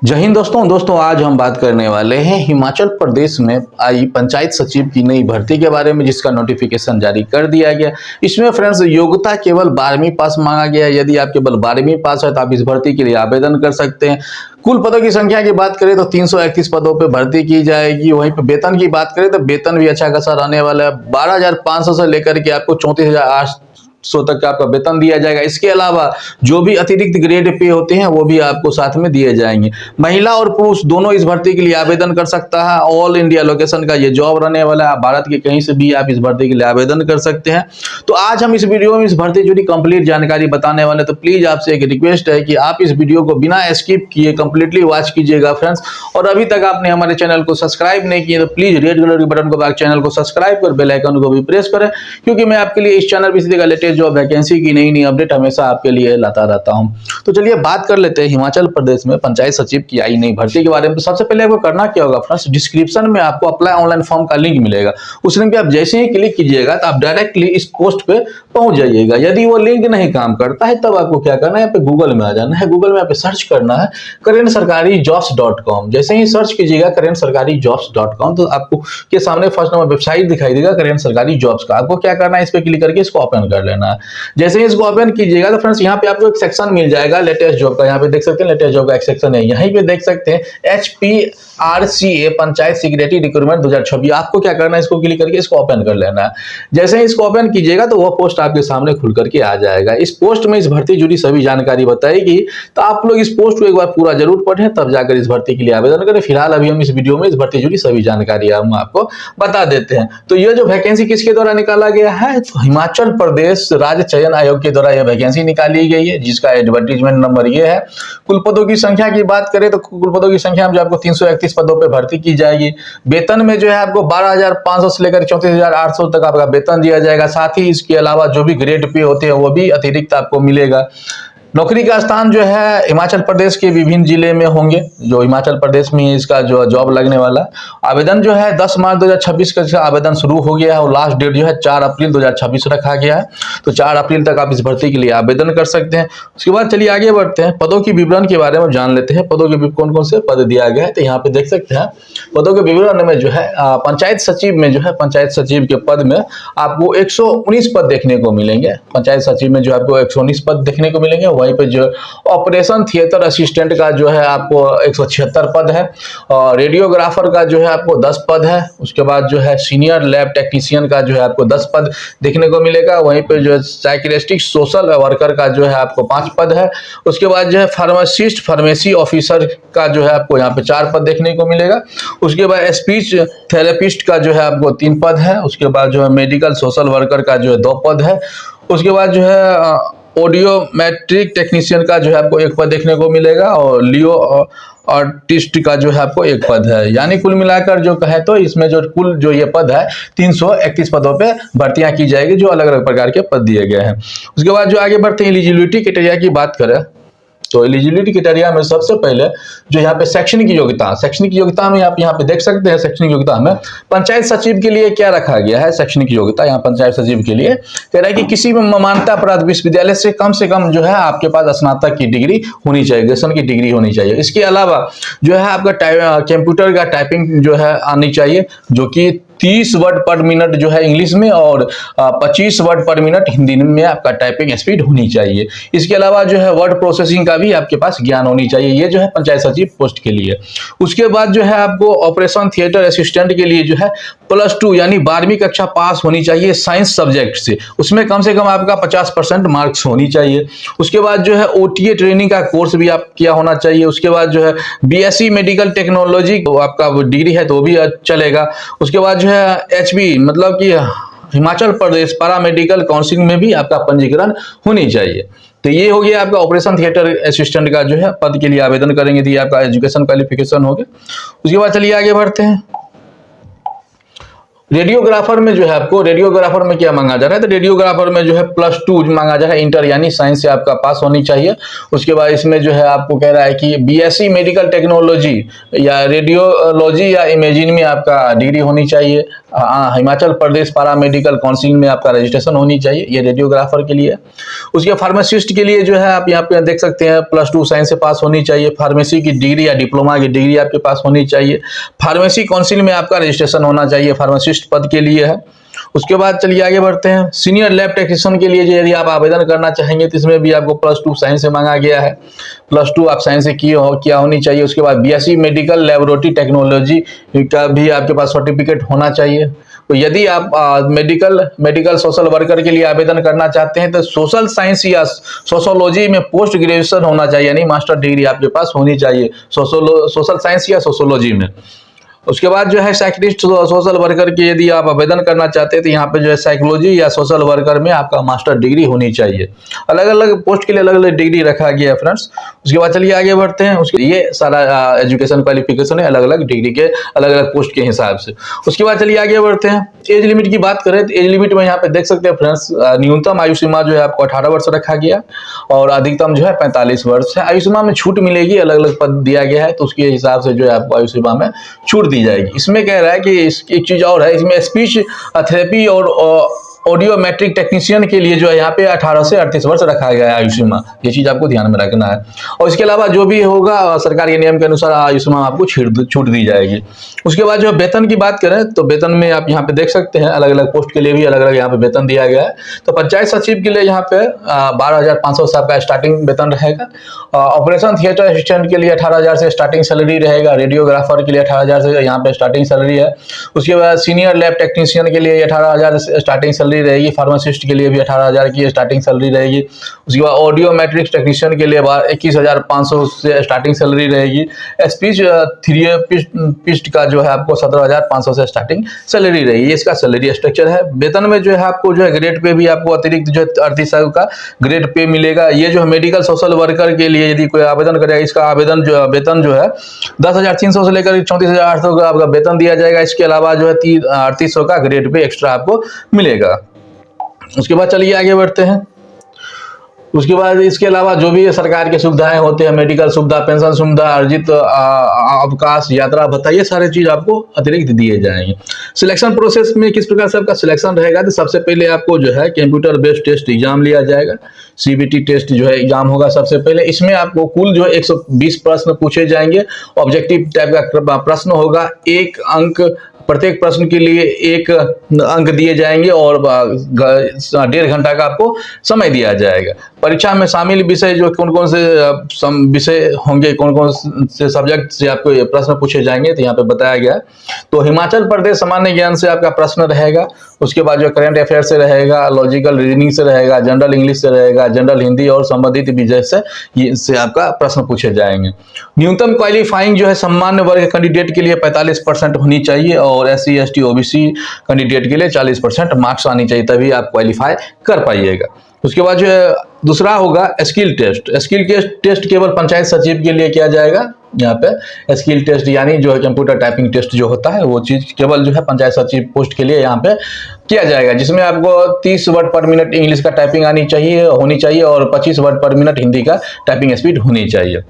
जय हिंद दोस्तों आज हम बात करने वाले हैं हिमाचल प्रदेश में आई पंचायत सचिव की नई भर्ती के बारे में, जिसका नोटिफिकेशन जारी कर दिया गया। इसमें फ्रेंड्स योग्यता केवल 12वीं पास मांगा गया है। यदि आप केवल 12वीं पास है तो आप इस भर्ती के लिए आवेदन कर सकते हैं। कुल पदों की संख्या की बात करें तो 331 पदों पे भर्ती की जाएगी। वहीं पे वेतन की बात करें तो वेतन भी अच्छा खासा रहने वाला है। 12,500 से लेकर के आपको 34,800 तक का आपका वेतन दिया जाएगा। इसके अलावा जो भी अतिरिक्त ग्रेड पे होते हैं वो भी आपको साथ में दिए जाएंगे। महिला और पुरुष दोनों इस भर्ती के लिए आवेदन कर सकता है। ऑल इंडिया लोकेशन का ये जॉब रहने वाला है। भारत के कहीं से भी आप इस भर्ती के लिए आवेदन कर सकते हैं। तो आज हम इस वीडियो में इस भर्ती जुड़ी कंप्लीट जानकारी बताने वाले। तो प्लीज आपसे एक रिक्वेस्ट है कि आप इस वीडियो को बिना स्किप किए कंप्लीटली वॉच कीजिएगा फ्रेंड्स। और अभी तक आपने हमारे चैनल को सब्सक्राइब नहीं किए तो प्लीज रेड कलर के बटन को दबाकर चैनल को सब्सक्राइब कर बेल आइकन को भी प्रेस करें, क्योंकि मैं आपके लिए इस चैनल पर इसी तरह लेटेस्ट जॉब वैकेंसी की नई अपडेट हमेशा आपके लिए लाता रहता हूं। तो चलिए बात कर लेते हैं हिमाचल प्रदेश में पंचायत सचिव की आई नई भर्ती के बारे में। तो सबसे पहले आपको करना क्या होगा फ्रेंड्स, डिस्क्रिप्शन में आपको अप्लाई ऑनलाइन फॉर्म का लिंक मिलेगा। उस लिंक पे आप जैसे ही क्लिक कीजिएगा तो आप डायरेक्टली इस पोस्ट पे पहुंच जाइएगा। यदि वो लिंक नहीं काम करता है तब आपको क्या करना है, यहाँ पे गूगल में आ जाना है। गूगल में यहाँ पे सर्च करना है karenSarkariJobs.com। जैसे ही सर्च कीजिएगा karenSarkariJobs.com तो आपको के सामने फर्स्ट नंबर वेबसाइट दिखाई देगा करेंट सरकारी जॉब्स का। आपको क्या करना है, इस पे क्लिक करके इसको ओपन कर लेना है। जैसे ही इसको ओपन कीजिएगा तो फ्रेंड्स यहाँ पे आपको एक सेक्शन मिल जाएगा लेटेस्ट जॉब का। यहाँ पे देख सकते हैं लेटेस्ट जॉब का एक सेक्शन है। यहीं पे देख सकते हैं HPRCA पंचायत सेक्रेटरी रिक्रूटमेंट 2026। आपको क्या करना है, इसको क्लिक करके इसको ओपन कर लेना है। जैसे ही इसको ओपन कीजिएगा तो वह पोस्ट आपके सामने खुल करके आ जाएगा। इस पोस्ट में इस भर्ती जुड़ी सभी जानकारी बताएगी, तो आप लोग इस पोस्ट को एक बार पूरा जरूर पढ़ें तब जाकर इस भर्ती के लिए आवेदन करें। फिलहाल अभी हम इस वीडियो में इस भर्ती जुड़ी सभी जानकारी हम आपको बता देते हैं। तो ये जो वैकेंसी किसके द्वारा निकाला गया है, तो हिमाचल प्रदेश राज्य चयन आयोग के द्वारा यह वैकेंसी निकाली गई है, जिसका एडवर्टीजमेंट नंबर ये है। कुल पदों की संख्या की बात करें तो कुल पदों की संख्या में जो आपको 331 पदों पे भर्ती की जाएगी। वेतन में जो है आपको 12,500 से लेकर 34,800 तक आपका वेतन दिया जाएगा। साथ ही इसके अलावा जो भी ग्रेड पे होते हैं वो भी अतिरिक्त आपको मिलेगा। नौकरी का स्थान जो है हिमाचल प्रदेश के विभिन्न जिले में होंगे, जो हिमाचल प्रदेश में इसका जो जॉब लगने वाला। आवेदन जो है 10 मार्च 2026 का आवेदन शुरू हो गया है और लास्ट डेट जो है 4 अप्रैल 2026 रखा गया है। तो 4 अप्रैल तक आप इस भर्ती के लिए आवेदन कर सकते हैं। उसके बाद चलिए आगे बढ़ते हैं, पदों की विवरण के बारे में जान लेते हैं। पदों के कौन कौन से पद दिया गया है, तो यहाँ पे देख सकते हैं पदों के विवरण में जो है पंचायत सचिव में जो है पंचायत सचिव के पद में आपको 119 पद देखने को मिलेंगे। पंचायत सचिव में जो आपको 119 पद देखने को मिलेंगे। वहीं पे जो ऑपरेशन थिएटर असिस्टेंट का जो है आपको 176 पद है। और रेडियोग्राफर का जो है आपको 10 पद है। उसके बाद जो है सीनियर लैब टेक्नीशियन का जो है आपको 10 पद देखने को मिलेगा। वहीं पे जो है साइकियाट्रिस्ट सोशल वर्कर का जो है आपको 5 पद है। उसके बाद जो है फार्मासिस्ट फार्मेसी ऑफिसर का जो है आपको यहाँ पे 4 पद देखने को मिलेगा। उसके बाद स्पीच थेरेपिस्ट का जो है आपको 3 पद है। उसके बाद जो है मेडिकल सोशल वर्कर का जो है 2 पद है। उसके बाद जो है ऑडियोमेट्रिक टेक्नीशियन का जो है आपको 1 पद देखने को मिलेगा। और लियो आर्टिस्ट का जो है आपको 1 पद है। यानी कुल मिलाकर जो कहे तो इसमें जो कुल जो ये पद है 331 पदों पे भर्तियां की जाएगी, जो अलग अलग प्रकार के पद दिए गए हैं। उसके बाद जो आगे बढ़ते हैं एलिजिबिलिटी क्राइटेरिया की बात करें तो एलिजिबिलिटी क्राइटेरिया में सबसे पहले जो यहाँ पे शैक्षणिक योग्यता में आप यहाँ पे देख सकते हैं। शैक्षणिक योग्यता में पंचायत सचिव के लिए क्या रखा गया है, शैक्षणिक योग्यता यहाँ पंचायत सचिव के लिए कह रहा है कि किसी भी मान्यता प्राप्त विश्वविद्यालय से कम जो है आपके पास स्नातक की डिग्री होनी चाहिए, ग्रेजुएशन की डिग्री होनी चाहिए। इसके अलावा जो है आपका कंप्यूटर का टाइपिंग जो है आनी चाहिए, जो कि 30 वर्ड पर मिनट जो है इंग्लिश में और 25 वर्ड पर मिनट हिंदी में आपका टाइपिंग स्पीड होनी चाहिए। इसके अलावा जो है वर्ड प्रोसेसिंग का भी आपके पास ज्ञान होनी चाहिए। ये जो है पंचायत सचिव पोस्ट के लिए। उसके बाद जो है आपको ऑपरेशन थिएटर असिस्टेंट के लिए जो है +2 यानी 12वीं कक्षा पास होनी चाहिए साइंस सब्जेक्ट से। उसमें कम से कम आपका 50% मार्क्स होनी चाहिए। उसके बाद जो है OTA ट्रेनिंग का कोर्स भी आप किया होना चाहिए। उसके बाद जो है BSc मेडिकल टेक्नोलॉजी आपका डिग्री है तो वो भी चलेगा। उसके बाद जो है HB मतलब कि Himachal Pradesh para medical council में भी आपका पंजीकरण होनी चाहिए। तो ये हो गया आपका ऑपरेशन थिएटर असिस्टेंट का जो है पद के लिए आवेदन करेंगे तो ये आपका एजुकेशन क्वालिफिकेशन हो गया। उसके बाद चलिए आगे बढ़ते हैं। रेडियोग्राफर में जो है आपको, रेडियोग्राफर में क्या मांगा जा रहा है, तो रेडियोग्राफर में जो है +2 मांगा जा रहा है, इंटर यानी साइंस से आपका पास होनी चाहिए। उसके बाद इसमें जो है आपको कह रहा है कि बीएससी मेडिकल टेक्नोलॉजी या रेडियोलॉजी या इमेजिंग में आपका डिग्री होनी चाहिए। हिमाचल प्रदेश पारा मेडिकल काउंसिल में आपका रजिस्ट्रेशन होनी चाहिए, ये रेडियोग्राफर के लिए। उसके फार्मासिस्ट के लिए जो है आप यहाँ पे देख सकते हैं +2 साइंस से पास होनी चाहिए, फार्मेसी की डिग्री या डिप्लोमा की डिग्री आपके पास होनी चाहिए, फार्मेसी काउंसिल में आपका रजिस्ट्रेशन होना चाहिए, फार्मासिस्ट पद के लिए है। उसके बाद चलिए आगे बढ़ते हैं। सीनियर लैब टेक्नीशियन के लिए जो यदि आप आवेदन करना चाहेंगे तो इसमें भी आपको +2 साइंस से मांगा गया है, +2 आप साइंस से क्या होनी चाहिए। उसके बाद बीएससी मेडिकल लेबोरेटरी टेक्नोलॉजी का भी आपके पास सर्टिफिकेट होना चाहिए। तो यदि आप मेडिकल सोशल वर्कर के लिए आवेदन करना चाहते हैं तो सोशल साइंस या सोशोलॉजी में पोस्ट ग्रेजुएशन होना चाहिए, यानी मास्टर डिग्री आपके पास होनी चाहिए सोशल साइंस या सोशोलॉजी में। उसके बाद जो है साइकिलिस्ट सोशल वर्कर के यदि आप आवेदन करना चाहते हैं तो यहाँ पे जो है साइकोलॉजी या सोशल वर्कर में आपका मास्टर डिग्री होनी चाहिए। अलग अलग पोस्ट के लिए अलग अलग डिग्री रखा गया है फ्रेंड्स। उसके बाद चलिए आगे बढ़ते हैं। उसके ये सारा एजुकेशन क्वालिफिकेशन है अलग अलग डिग्री के अलग अलग पोस्ट के हिसाब से। उसके बाद चलिए आगे बढ़ते हैं। एज लिमिट की बात करें तो एज लिमिट में यहाँ पे देख सकते हैं फ्रेंड्स, न्यूनतम आयु सीमा जो है आपको 18 वर्ष रखा गया और अधिकतम जो है 45 वर्ष है। आयु सीमा में छूट मिलेगी, अलग अलग पद दिया गया है तो उसके हिसाब से जो है आपको आयु सीमा में छूट दी जाएगी। इसमें कह रहा है कि एक चीज और है, इसमें स्पीच थेरेपी और ऑडियोमेट्रिक टेक्नीशियन के लिए जो है यहाँ पे 18 से 38 वर्ष रखा गया है आयु सीमा, ये चीज आपको ध्यान में रखना है। और इसके अलावा जो भी होगा सरकार के नियम के अनुसार आयु सीमा आपको छूट दी जाएगी। उसके बाद जो वेतन की बात करें तो वेतन में आप यहाँ पे देख सकते हैं अलग अलग पोस्ट के लिए भी अलग अलग यहाँ पे वेतन दिया गया है। तो पंचायत सचिव के लिए यहाँ पे 12,500 से आपका स्टार्टिंग वेतन रहेगा। ऑपरेशन थिएटर असिस्टेंट के लिए 18,000 से स्टार्टिंग सैलरी रहेगा। रेडियोग्राफर के लिए 18,000 से यहाँ पे स्टार्टिंग सैलरी है। उसके बाद सीनियर लैब टेक्नीशियन के लिए 18,000 स्टार्टिंग सैलरी रहेगी। फार्मासिस्ट के लिए भी 18,000 की स्टार्टिंग सैलरी रहेगी। उसके बाद ऑडियो मैट्रिक्स टेक्नीशियन के लिए 21,500 से स्टार्टिंग सैलरी रहेगी। स्पीच थेरेपिस्ट का जो है आपको 17,500 से स्टार्टिंग सैलरी रहेगी। इसका सैलरी स्ट्रक्चर है। वेतन में जो है आपको जो है ग्रेड पे भी आपको अतिरिक्त जो है 38,000 का ग्रेड पे मिलेगा। ये जो है मेडिकल सोशल वर्कर के लिए यदि कोई आवेदन करेगा इसका आवेदन जो वेतन जो है 10,300 से लेकर 34,800 का आपका वेतन दिया जाएगा। इसके अलावा जो है 3800 का ग्रेड पे एक्स्ट्रा आपको मिलेगा। उसके बाद चलिए आगे बढ़ते हैं। उसके बाद इसके अलावा जो भी सरकार की सुविधाएं होते हैं, मेडिकल सुविधा, पेंशन सुविधा, अर्जित अवकाश, यात्रा भत्ता, ये सारे चीज आपको अतिरिक्त दिए जाएंगे। सिलेक्शन प्रोसेस में किस प्रकार से आपका सिलेक्शन रहेगा तो सबसे पहले आपको जो है कंप्यूटर बेस्ड टेस्ट एग्जाम लिया जाएगा। सीबीटी टेस्ट जो है एग्जाम होगा सबसे पहले। इसमें आपको कुल जो है 120 प्रश्न पूछे जाएंगे। ऑब्जेक्टिव टाइप का प्रश्न होगा। 1 अंक प्रत्येक प्रश्न के लिए 1 अंक दिए जाएंगे और 1.5 घंटा का आपको समय दिया जाएगा। परीक्षा में शामिल विषय जो कौन कौन से विषय होंगे, कौन कौन से सब्जेक्ट से आपको ये प्रश्न पूछे जाएंगे तो यहाँ पे बताया गया है। तो हिमाचल प्रदेश सामान्य ज्ञान से आपका प्रश्न रहेगा। उसके बाद जो करंट अफेयर से रहेगा, लॉजिकल रीजनिंग से रहेगा, जनरल इंग्लिश से रहेगा, जनरल हिंदी और संबंधित विषय से आपका प्रश्न पूछे जाएंगे। न्यूनतम क्वालिफाइंग जो है सामान्य वर्ग कैंडिडेट के लिए 45% होनी चाहिए और SC ST OBC कैंडिडेट के लिए 40% मार्क्स आनी चाहिए, तभी आप क्वालिफाई कर पाइएगा। उसके बाद जो है दूसरा होगा स्किल टेस्ट। स्किल टेस्ट केवल पंचायत सचिव के लिए किया जाएगा। यहाँ पे स्किल टेस्ट यानी जो है कंप्यूटर टाइपिंग टेस्ट जो होता है वो चीज केवल जो है पंचायत सचिव पोस्ट के लिए यहाँ पे किया जाएगा, जिसमें आपको 30 वर्ड पर मिनट इंग्लिश का टाइपिंग होनी चाहिए और 25 वर्ड पर मिनट हिंदी का टाइपिंग स्पीड होनी चाहिए।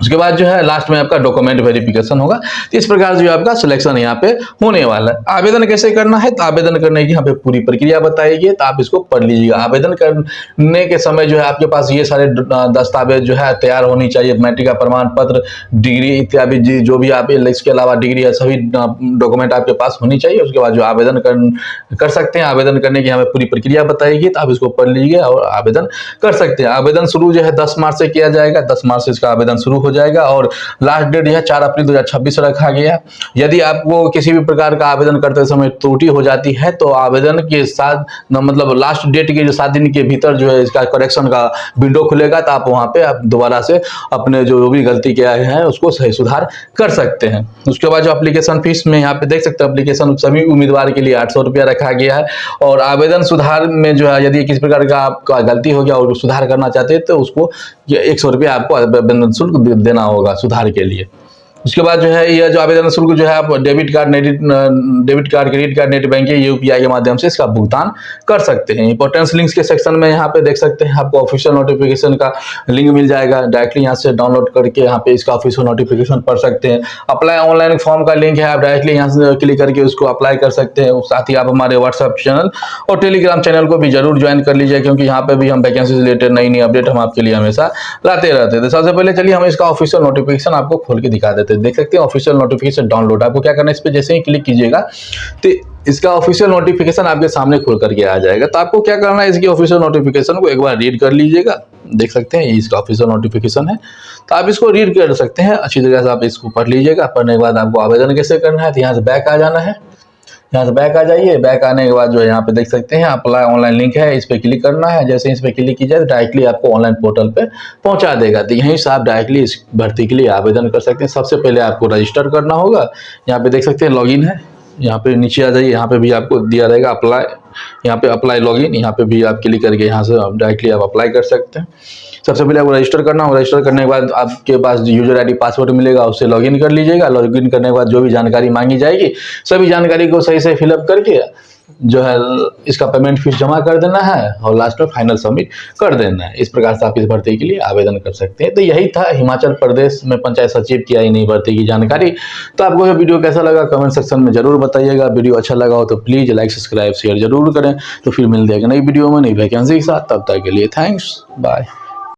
उसके बाद जो है लास्ट में आपका डॉक्यूमेंट वेरिफिकेशन होगा। तो इस प्रकार से जो आपका सिलेक्शन यहाँ पे होने वाला है। आवेदन कैसे करना है तो आवेदन करने की यहाँ पे पूरी प्रक्रिया बताई गई, तो आप इसको पढ़ लीजिएगा। आवेदन करने के समय जो है आपके पास ये सारे दस्तावेज जो है तैयार होनी चाहिए। मैट्रिक का प्रमाण पत्र, डिग्री इत्यादि जो भी आप इसके अलावा डिग्री है सभी डॉक्यूमेंट आपके पास होनी चाहिए। उसके बाद जो आवेदन कर सकते हैं। आवेदन करने की यहाँ पे पूरी प्रक्रिया बताई गई, तो आप इसको पढ़ लीजिए और आवेदन कर सकते हैं। आवेदन शुरू जो है 10 मार्च से किया जाएगा। 10 मार्च से इसका आवेदन शुरू हो जाएगा और लास्ट डेट जो है 4 अप्रैल 2026 रखा गया। यदि आपको किसी भी प्रकार का आवेदन करते समय त्रुटि हो जाती है तो आवेदन के साथ मतलब लास्ट डेट के जो 7 दिन के भीतर जो है इसका करेक्शन का विंडो खुलेगा, तो आप वहां पे आप दोबारा से अपने जो भी गलती किया है उसको सही सुधार कर सकते हैं। उसके बाद जो एप्लीकेशन फीस में यहाँ पे देख सकते हैं, एप्लीकेशन सभी उम्मीदवार के लिए 800 रुपया रखा गया है। और आवेदन सुधार में जो है यदि किसी प्रकार का आपका गलती हो गया और सुधार करना चाहते हैं तो उसको 100 रुपया आपको आवेदन शुल्क देना होगा सुधार के लिए। उसके बाद जो है यह जो आवेदन शुल्क जो है आप debit card, credit card, net banking, UPI के माध्यम से इसका भुगतान कर सकते हैं। इंपॉर्टेंस लिंक्स के सेक्शन में यहाँ पे देख सकते हैं आपको ऑफिशियल नोटिफिकेशन का लिंक मिल जाएगा, डायरेक्टली यहाँ से डाउनलोड करके यहाँ पे इसका ऑफिशियल नोटिफिकेशन पढ़ सकते हैं। अप्लाई ऑनलाइन फॉर्म का लिंक है, आप डायरेक्टली यहाँ से क्लिक करके उसको अप्लाई कर सकते हैं। साथ ही आप हमारे व्हाट्सएप चैनल और टेलीग्राम चैनल को भी जरूर ज्वाइन कर लीजिए, क्योंकि यहाँ पे भी हम वैकेंसी से रिलेटेड नई अपडेट हम आपके लिए हमेशा लाते रहते हैं। तो सबसे पहले चलिए हम इसका ऑफिशियल नोटिफिकेशन आपको खोल के दिखा देते हैं। देख सकते हैं ऑफिशियल नोटिफिकेशन डाउनलोड। आपको क्या करना है, इस पे जैसे ही क्लिक कीजिएगा तो इसका ऑफिशियल नोटिफिकेशन आपके सामने खुल करके आ जाएगा। तो आपको क्या करना है, इसकी ऑफिशियल नोटिफिकेशन को एक बार रीड कर लीजिएगा। देख सकते हैं ये इसका ऑफिशियल नोटिफिकेशन है, तो आप इसको रीड कर सकते हैं अच्छी तरह से। आप इसको पढ़ लीजिएगा। पढ़ने के बाद आपको आवेदन कैसे करना है, तो यहाँ से बैक आ जाना है। यहाँ से बैक आ जाइए। बैक आने के बाद जो है यहाँ पे देख सकते हैं अप्लाई ऑनलाइन लिंक है, इस पे क्लिक करना है। जैसे इस पे क्लिक कीजिए तो डायरेक्टली आपको ऑनलाइन पोर्टल पे पहुंचा देगा। तो यहीं से आप डायरेक्टली इस भर्ती के लिए आवेदन कर सकते हैं। सबसे पहले आपको रजिस्टर करना होगा। यहाँ पे देख सकते हैं लॉगिन है, यहाँ पे नीचे आ जाइए। यहाँ पे भी आपको दिया रहेगा अप्लाई, यहाँ पे अप्लाई लॉगिन, यहाँ पे भी आप क्लिक करके यहाँ से डायरेक्टली आप अप्लाई कर सकते हैं। सबसे पहले आपको रजिस्टर करना होगा। रजिस्टर करने के बाद आपके पास यूजर आईडी पासवर्ड मिलेगा, उससे लॉगिन कर लीजिएगा। लॉगिन करने के बाद जो भी जानकारी मांगी जाएगी सभी जानकारी को सही से फिलअप करके जो है इसका पेमेंट फीस जमा कर देना है और लास्ट में फाइनल सबमिट कर देना है। इस प्रकार से आप इस भर्ती के लिए आवेदन कर सकते हैं। तो यही था हिमाचल प्रदेश में पंचायत सचिव की आई नई भर्ती की जानकारी। तो आपको यह वीडियो कैसा लगा कमेंट सेक्शन में जरूर बताइएगा। वीडियो अच्छा लगा हो तो प्लीज लाइक, सब्सक्राइब, शेयर जरूर करें। तो फिर मिलते हैं नई वीडियो में नई वैकेंसी के साथ। तब तक के लिए थैंक्स, बाय।